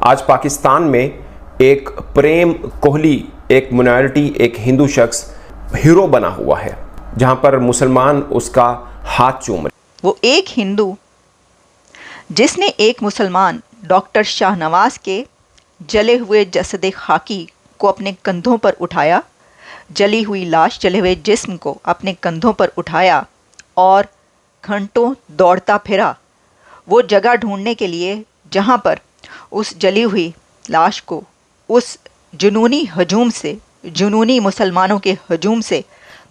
आज पाकिस्तान में एक प्रेम कोहली, एक माइनॉरिटी, एक हिंदू शख्स हीरो बना हुआ है, जहां पर मुसलमान उसका हाथ चूम रहे। वो एक हिंदू जिसने एक मुसलमान डॉक्टर शाहनवाज के जले हुए जसद खाकी को अपने कंधों पर उठाया, जली हुई लाश, जले हुए जिस्म को अपने कंधों पर उठाया और घंटों दौड़ता फिरा वो जगह ढूंढने के लिए जहां पर उस जली हुई लाश को उस जुनूनी हजूम से, जुनूनी मुसलमानों के हजूम से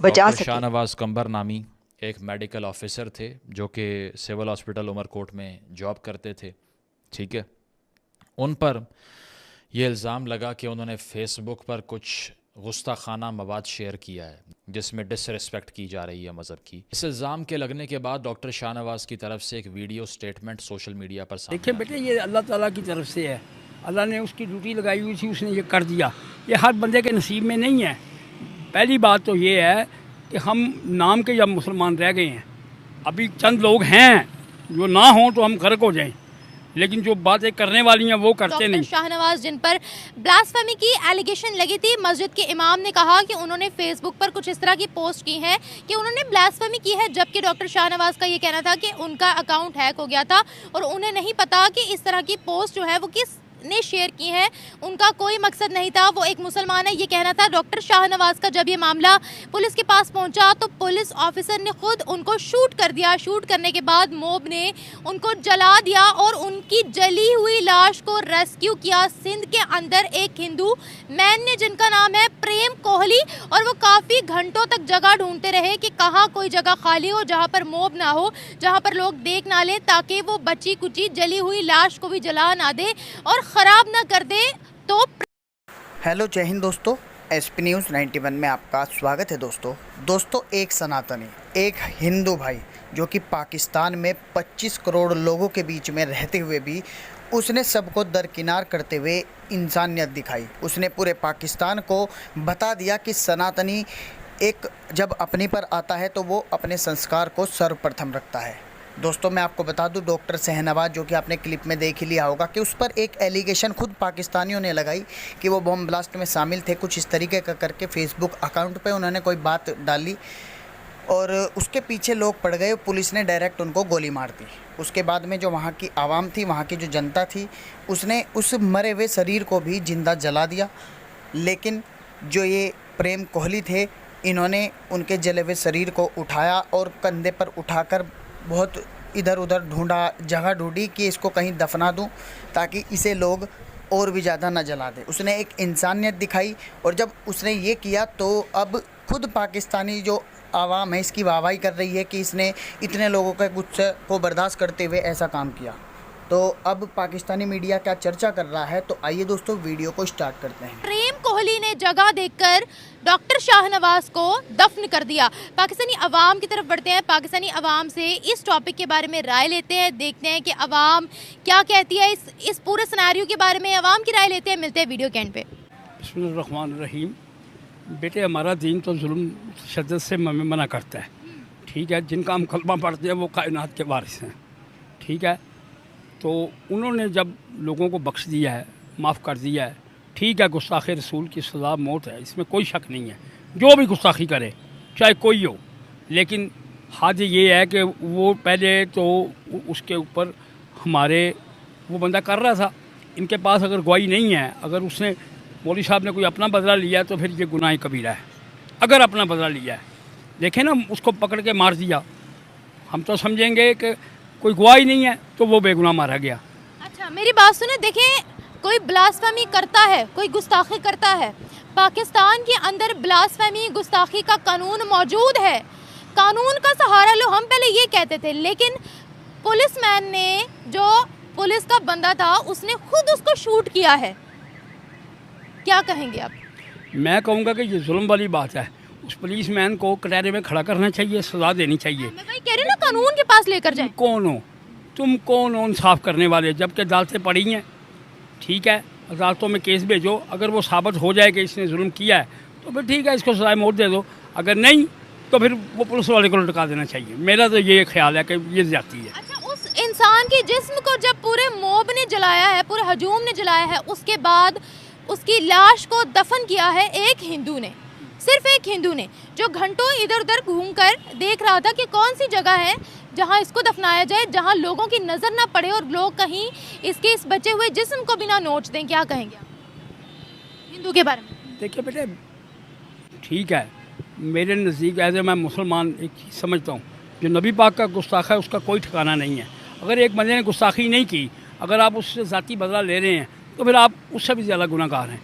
बचा सके। शाहनवाज कंबर नामी एक मेडिकल ऑफिसर थे जो कि सिविल हॉस्पिटल उमरकोट में जॉब करते थे। ठीक है, उन पर यह इल्ज़ाम लगा कि उन्होंने फेसबुक पर कुछ गुस्ताखाना मवाद शेयर किया है जिसमें डिसरिस्पेक्ट की जा रही है मज़हब की। इस इल्ज़ाम के लगने के बाद डॉक्टर शाहनवाज की तरफ से एक वीडियो स्टेटमेंट सोशल मीडिया पर सामने देखिए बेटे, ये अल्लाह ताला की तरफ से है। अल्लाह ने उसकी ड्यूटी लगाई हुई थी, उसने ये कर दिया। ये हर बंदे के नसीब में नहीं है। पहली बात तो ये है कि हम नाम के जब मुसलमान रह गए हैं, अभी चंद लोग हैं जो ना हों तो हम गर्क हो जाएं, लेकिन जो बातें करने वाली हैं वो करते नहीं। शाहनवाज जिन पर ब्लास्फेमी की एलिगेशन लगी थी, मस्जिद के इमाम ने कहा कि उन्होंने फेसबुक पर कुछ इस तरह की पोस्ट की है कि उन्होंने ब्लास्फेमी की है, जबकि डॉक्टर शाहनवाज का ये कहना था कि उनका अकाउंट हैक हो गया था और उन्हें नहीं पता कि इस तरह की पोस्ट जो है वो किस ने शेयर की है, उनका कोई मकसद नहीं था, वो एक मुसलमान है, ये कहना था डॉक्टर शाहनवाज का। जब ये मामला पुलिस के पास पहुंचा तो पुलिस ऑफिसर ने खुद उनको शूट कर दिया। शूट करने के बाद मोब ने उनको जला दिया और उनकी जली हुई लाश को रेस्क्यू किया। सिंध के अंदर एक हिंदू मैन ने जिनका नाम है प्रेम कोहली, और वो काफ़ी घंटों तक जगह ढूंढते रहे कि कहाँ कोई जगह खाली हो जहाँ पर मोब ना हो, जहाँ पर लोग देख ना लें, ताकि वो बची कुची जली हुई लाश को भी जला ना दे और खराब ना कर दे। तो हेलो, जय हिंद दोस्तों, एसपी न्यूज़ 91 में आपका स्वागत है। दोस्तों एक सनातनी, एक हिंदू भाई जो कि पाकिस्तान में 25 करोड़ लोगों के बीच में रहते हुए भी उसने सबको दरकिनार करते हुए इंसानियत दिखाई। उसने पूरे पाकिस्तान को बता दिया कि सनातनी एक जब अपने पर आता है तो वो अपने संस्कार को सर्वप्रथम रखता है। दोस्तों मैं आपको बता दूं, डॉक्टर शाहनवाज जो कि आपने क्लिप में देख ही लिया होगा कि उस पर एक एलिगेशन खुद पाकिस्तानियों ने लगाई कि वो बम ब्लास्ट में शामिल थे। कुछ इस तरीके का करके फेसबुक अकाउंट पे उन्होंने कोई बात डाली और उसके पीछे लोग पड़ गए। पुलिस ने डायरेक्ट उनको गोली मार दी। उसके बाद में जो वहाँ की आवाम थी, वहाँ की जो जनता थी, उसने उस मरे हुए शरीर को भी जिंदा जला दिया। लेकिन जो ये प्रेम कोहली थे, इन्होंने उनके जले हुए शरीर को उठाया और कंधे पर उठाकर बहुत इधर उधर ढूंढा, जगह ढूंढी कि इसको कहीं दफना दूं ताकि इसे लोग और भी ज़्यादा न जला दें। उसने एक इंसानियत दिखाई और जब उसने ये किया तो अब खुद पाकिस्तानी जो आवाम है इसकी वाहवाही कर रही है कि इसने इतने लोगों के गुस्से को बर्दाश्त करते हुए ऐसा काम किया। तो अब पाकिस्तानी मीडिया क्या चर्चा कर रहा है, तो आइए दोस्तों वीडियो को स्टार्ट करते हैं। प्रेम कोहली ने जगह देखकर डॉक्टर शाहनवाज को दफन कर दिया। पाकिस्तानी अवाम की तरफ बढ़ते हैं, पाकिस्तानी अवाम से इस टॉपिक के बारे में राय लेते हैं, देखते हैं कि अवाम क्या कहती है इस पूरे सिनेरियो के बारे में। अवाम की राय लेते हैं, मिलते हैं वीडियो के एंड पे। बिस्मिल्लाहिर्रहमानिर्रहीम। बेटे, हमारा दीन तो जुल्म शद्दत से मना करता है। ठीक है, जिनका हम कलमा पढ़ते हैं वो कायनात के वारिस हैं। ठीक है, तो उन्होंने जब लोगों को बख्श दिया है, माफ़ कर दिया है, ठीक है, गुस्ताखी रसूल की सज़ा मौत है, इसमें कोई शक नहीं है। जो भी गुस्ताखी करे चाहे कोई हो, लेकिन हाथ ये है कि वो पहले तो उसके ऊपर हमारे वो बंदा कर रहा था, इनके पास अगर गवाही नहीं है, अगर उसने मौलवी साहब ने कोई अपना बदला लिया तो फिर ये गुनाह कबीरा है। अगर अपना बदला लिया है, देखें ना, उसको पकड़ के मार दिया, हम तो समझेंगे कि कोई गवाही नहीं है तो वो बेगुनाह मारा गया। अच्छा, मेरी बात सुने, देखें, कोई ब्लास्फेमी करता है, कोई गुस्ताखी करता है, पाकिस्तान के अंदर ब्लास्फेमी गुस्ताखी का कानून मौजूद है, कानून का सहारा लो, हम पहले ये कहते थे। लेकिन पुलिसमैन ने, जो पुलिस का बंदा था, उसने खुद उसको शूट किया है। क्या कहेंगे आप? मैं कहूँगा कि ये जुल्म वाली बात है। उस पुलिसमैन को कटहरे में खड़ा करना चाहिए, सजा देनी चाहिए। मैं भाई कह रही हूँ ना, कानून के पास लेकर जाए। तुम कौन हो इंसाफ करने वाले? जबकि अदालतें पड़ी हैं, ठीक है, अदालतों में केस भेजो। अगर वो साबित हो जाए कि इसने जुल्म किया है तो फिर ठीक है, इसको सजाए मौत दे दो। अगर नहीं तो फिर वो पुलिस वाले को लटका देना चाहिए। मेरा तो ये ख्याल है कि ये ज्यादती है। अच्छा, उस इंसान के जिस्म को जब पूरे मोब ने जलाया है, पूरे हजूम ने जलाया है, उसके बाद उसकी लाश को दफन किया है एक हिंदू ने, सिर्फ एक हिंदू ने, जो घंटों इधर उधर घूमकर देख रहा था कि कौन सी जगह है जहां इसको दफनाया जाए, जहां लोगों की नज़र ना पड़े और लोग कहीं इसके इस बचे हुए जिस्म को भी ना नोच दें। क्या कहेंगे आप हिंदू के बारे में? देखिए बेटे, ठीक है, मेरे नज़दीक ऐसे मैं मुसलमान एक चीज़ समझता हूँ, जो नबी पाक का गुस्ताखा है उसका कोई ठिकाना नहीं है। अगर एक बंदे ने गुस्ताखी नहीं की, अगर आप उससे ज़ाती बदला ले रहे हैं तो फिर आप उससे भी ज़्यादा गुनहगार हैं।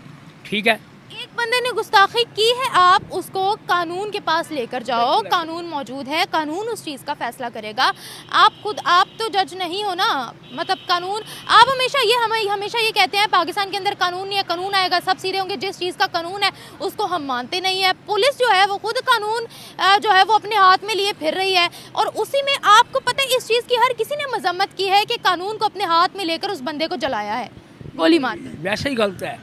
ठीक है, एक बंदे ने गुस्ताखी की है, आप उसको कानून के पास लेकर जाओ, कानून मौजूद है, कानून उस चीज़ का फैसला करेगा। आप तो जज नहीं हो ना, मतलब कानून, आप हमेशा ये कहते हैं पाकिस्तान के अंदर कानून नहीं है, कानून आएगा सब सीधे होंगे। जिस चीज़ का कानून है उसको हम मानते नहीं है। पुलिस जो है वो खुद कानून जो है वो अपने हाथ में लिए फिर रही है, और उसी में आपको पता है इस चीज़ की हर किसी ने मजम्मत की है कि कानून को अपने हाथ में लेकर उस बंदे को जलाया है गोली मारकर। वैसे ही गलत है।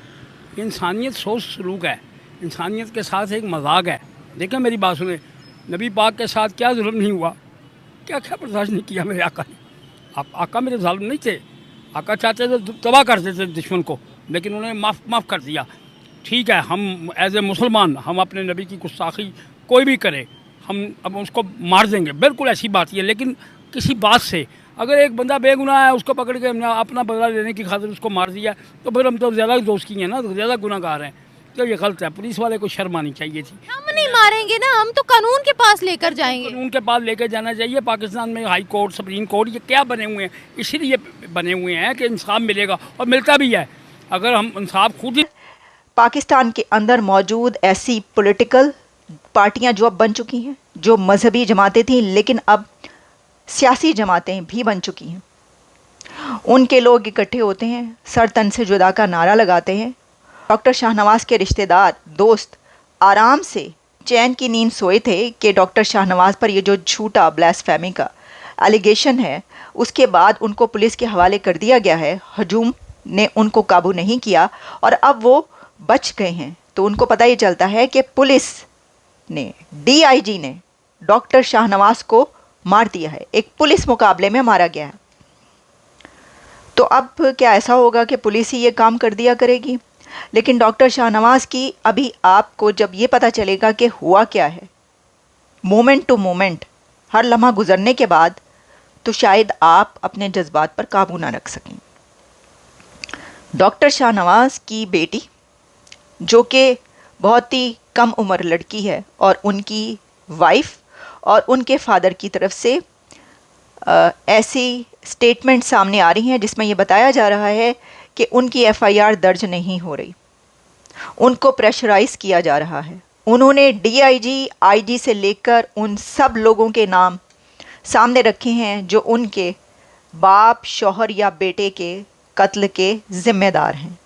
इंसानियत सोच सलूक है, इंसानियत के साथ एक मजाक है। देखें मेरी बात सुने, नबी पाक के साथ क्या जुल्म नहीं हुआ, क्या क्या बर्दाश्त नहीं किया मेरे आका ने। आका मेरे जालिम नहीं थे, आका चाहते थे तबाह कर देते दुश्मन को, लेकिन उन्होंने माफ़ कर दिया। ठीक है, हम एज ए मुसलमान हम अपने नबी की गुस्ताखी कोई भी करे, हम अब उसको मार देंगे, बिल्कुल ऐसी बात ही है। लेकिन किसी बात से अगर एक बंदा बेगुनाह है, उसको पकड़ के हमने अपना बदला लेने की खातिर उसको मार दिया, तो फिर हम तो ज़्यादा दोस्त की हैं ना, तो ज़्यादा गुनाहगार हैं। तो ये गलत है, पुलिस वाले को शर्म आनी चाहिए थी। हम नहीं मारेंगे ना, हम तो कानून के पास लेकर जाएंगे। कानून के पास लेकर जाना चाहिए। पाकिस्तान में हाई कोर्ट, सुप्रीम कोर्ट, ये क्या बने हुए हैं? इसीलिए बने हुए हैं कि इंसाफ मिलेगा, और मिलता भी है। अगर हम इंसाफ खुद ही पाकिस्तान के अंदर मौजूद ऐसी पॉलिटिकल पार्टियां जो अब बन चुकी हैं, जो मजहबी जमातें थीं लेकिन अब सियासी जमातें भी बन चुकी हैं, उनके लोग इकट्ठे होते हैं, सर तन से जुदा का नारा लगाते हैं। डॉक्टर शाहनवाज के रिश्तेदार, दोस्त आराम से चैन की नींद सोए थे कि डॉक्टर शाहनवाज पर ये जो झूठा ब्लास्फेमी का एलिगेशन है, उसके बाद उनको पुलिस के हवाले कर दिया गया है। हजूम ने उनको काबू नहीं किया और अब वो बच गए हैं। तो उनको पता ही चलता है कि पुलिस ने, DIG ने डॉक्टर शाहनवाज को मार दिया है, एक पुलिस मुकाबले में मारा गया है। तो अब क्या ऐसा होगा कि पुलिस ही ये काम कर दिया करेगी? लेकिन डॉक्टर शाहनवाज की अभी आपको जब ये पता चलेगा कि हुआ क्या है, मोमेंट टू मोमेंट, हर लम्हा गुजरने के बाद, तो शायद आप अपने जज्बात पर काबू ना रख सकें। डॉक्टर शाहनवाज की बेटी, जो कि बहुत ही कम उम्र लड़की है, और उनकी वाइफ और उनके फादर की तरफ से ऐसी स्टेटमेंट सामने आ रही हैं जिसमें ये बताया जा रहा है कि उनकी FIR दर्ज नहीं हो रही, उनको प्रेशराइज किया जा रहा है। उन्होंने DIG, IG से लेकर उन सब लोगों के नाम सामने रखे हैं जो उनके बाप, शौहर या बेटे के कत्ल के ज़िम्मेदार हैं,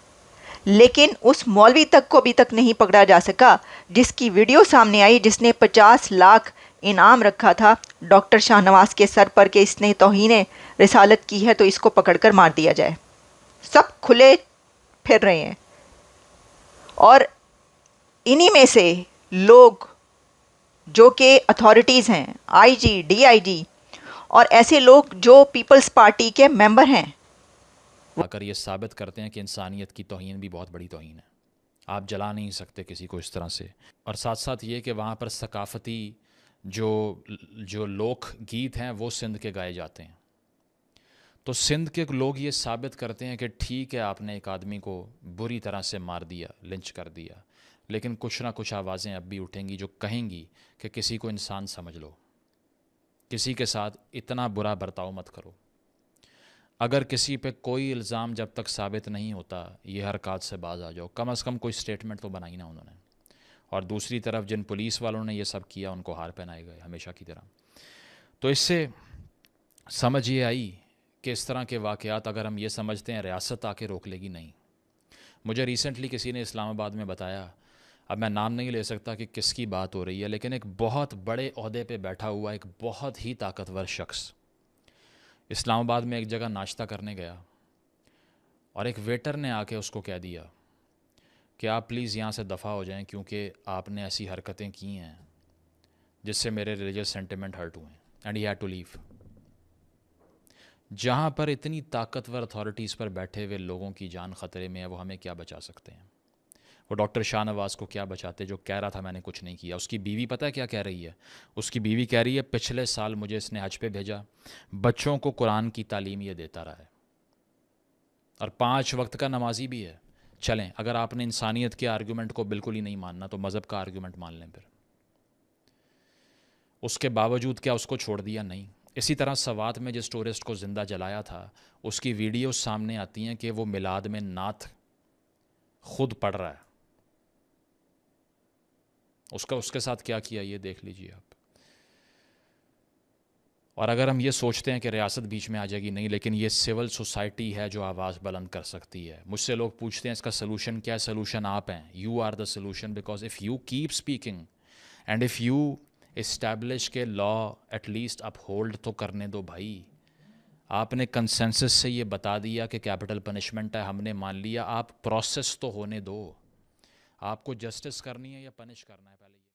लेकिन उस मौलवी तक को अभी तक नहीं पकड़ा जा सका जिसकी वीडियो सामने आई, जिसने 50 लाख इनाम रखा था डॉक्टर शाहनवाज के सर पर कि इसने तौहीने रिसालत की है तो इसको पकड़कर मार दिया जाए। सब खुले फिर रहे हैं, और इन्हीं में से लोग जो कि अथॉरिटीज़ हैं, IG, DIG और ऐसे लोग जो पीपल्स पार्टी के मेंबर हैं, आकर ये साबित करते हैं कि इंसानियत की तौहीन भी बहुत बड़ी तौहीन है। आप जला नहीं सकते किसी को इस तरह से। और साथ साथ ये कि वहाँ पर सकाफ़ती जो लोक गीत हैं वो सिंध के गाए जाते हैं। तो सिंध के लोग ये साबित करते हैं कि ठीक है, आपने एक आदमी को बुरी तरह से मार दिया, लिंच कर दिया, लेकिन कुछ ना कुछ आवाज़ें अब भी उठेंगी जो कहेंगी कि किसी को इंसान समझ लो, किसी के साथ इतना बुरा बर्ताव मत करो। अगर किसी पे कोई इल्ज़ाम जब तक साबित नहीं होता, ये हरकत से बाज आ जाओ। कम से कम कोई स्टेटमेंट तो बनाई ना उन्होंने। और दूसरी तरफ जिन पुलिस वालों ने ये सब किया, उनको हार पहनाए गए हमेशा की तरह। तो इससे समझ ये आई कि इस तरह के वाक़यात अगर हम ये समझते हैं रियासत आके रोक लेगी, नहीं। मुझे रिसेंटली किसी ने इस्लामाबाद में बताया, अब मैं नाम नहीं ले सकता कि किसकी बात हो रही है, लेकिन एक बहुत बड़े ओहदे पे बैठा हुआ एक बहुत ही ताकतवर शख्स इस्लामाबाद में एक जगह नाश्ता करने गया, और एक वेटर ने आके उसको कह दिया कि आप प्लीज़ यहाँ से दफ़ा हो जाएं, क्योंकि आपने ऐसी हरकतें की हैं जिससे मेरे रिलीजियस सेंटिमेंट हर्ट हुए, and he had to leave. जहाँ पर इतनी ताकतवर अथॉरिटीज़ पर बैठे हुए लोगों की जान ख़तरे में है, वो हमें क्या बचा सकते हैं? वो डॉक्टर शाहनवाज़ को क्या बचाते, जो कह रहा था मैंने कुछ नहीं किया। उसकी बीवी पता है क्या कह रही है? उसकी बीवी कह रही है पिछले साल मुझे इसने हज पे भेजा, बच्चों को कुरान की तालीम ये देता रहा है और 5 वक्त का नमाजी भी है। चलें, अगर आपने इंसानियत के आर्गूमेंट को बिल्कुल ही नहीं मानना तो मज़हब का आर्गूमेंट मान लें फिर। उसके बावजूद क्या उसको छोड़ दिया? नहीं। इसी तरह सवात में जिस टूरिस्ट को ज़िंदा जलाया था, उसकी वीडियो सामने आती हैं कि वो मिलाद में नात खुद पढ़ रहा है। उसके साथ क्या किया ये देख लीजिए आप। और अगर हम ये सोचते हैं कि रियासत बीच में आ जाएगी, नहीं, लेकिन ये सिविल सोसाइटी है जो आवाज़ बुलंद कर सकती है। मुझसे लोग पूछते हैं इसका सलूशन क्या है? सलूशन आप हैं। You are the solution, because if you keep speaking and if you establish के लॉ एटलीस्ट अपहोल्ड तो करने दो भाई। आपने कंसेंसस से ये बता दिया कि कैपिटल पनिशमेंट है, हमने मान लिया, आप प्रोसेस तो होने दो। आपको जस्टिस करनी है या पनिश करना है पहले?